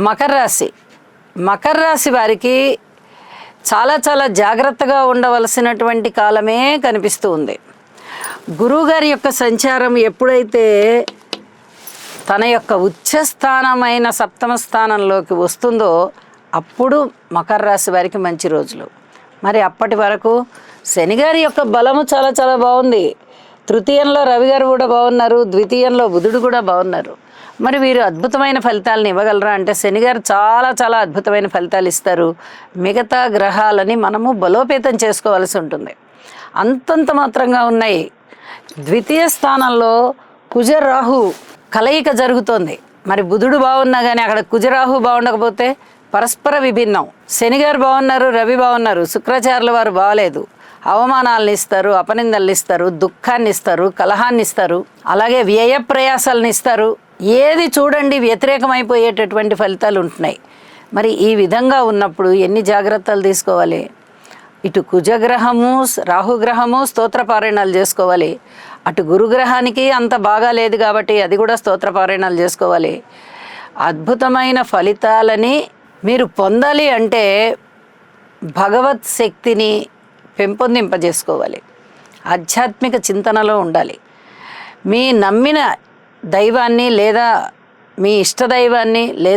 మకర రాశి. మకర రాశి వారికి చాలా చాలా జాగ్రత్తగా ఉండవలసినటువంటి కాలమే కనిపిస్తూ ఉంది. గురువుగారి యొక్క సంచారం ఎప్పుడైతే తన యొక్క ఉచ్చస్థానమైన సప్తమ స్థానంలోకి వస్తుందో అప్పుడు మకర రాశి వారికి మంచి రోజులు. మరి అప్పటి వరకు శనిగారి యొక్క బలము చాలా చాలా బాగుంది. తృతీయంలో రవి గారు కూడా బాగున్నారు, ద్వితీయంలో బుధుడు కూడా బాగున్నారు. మరి వీరు అద్భుతమైన ఫలితాలను ఇవ్వగలరా అంటే శనిగారు చాలా చాలా అద్భుతమైన ఫలితాలు ఇస్తారు. మిగతా గ్రహాలని మనము బలోపేతం చేసుకోవాల్సి ఉంటుంది. అంతంత మాత్రంగా ఉన్నాయి. ద్వితీయ స్థానంలో కుజరాహు కలయిక జరుగుతోంది. మరి బుధుడు బాగున్నా కానీ అక్కడ కుజరాహు బాగుండకపోతే పరస్పర విభిన్నం. శనిగారు బాగున్నారు, రవి బాగున్నారు, శుక్రాచార్యుల వారు బాగలేదు. అవమానాలను ఇస్తారు, అపనిందల్ని ఇస్తారు, దుఃఖాన్ని ఇస్తారు, కలహాన్ని ఇస్తారు, అలాగే వ్యయ ప్రయాసాలను ఇస్తారు. ఏది చూడండి వ్యతిరేకమైపోయేటటువంటి ఫలితాలు ఉంటున్నాయి. మరి ఈ విధంగా ఉన్నప్పుడు ఎన్ని జాగ్రత్తలు తీసుకోవాలి? ఇటు కుజగ్రహము రాహుగ్రహము స్తోత్రపారాయణాలు చేసుకోవాలి. అటు గురుగ్రహానికి అంత బాగా లేదు కాబట్టి అది కూడా స్తోత్రపారాయణాలు చేసుకోవాలి. అద్భుతమైన ఫలితాలని మీరు పొందాలి అంటే భగవత్ శక్తిని పెంపొందింపజేసుకోవాలి. ఆధ్యాత్మిక చింతనలో ఉండాలి. మీ నమ్మిన దైవాన్ని లేదా మీ ఇష్టదైవాన్ని లేదా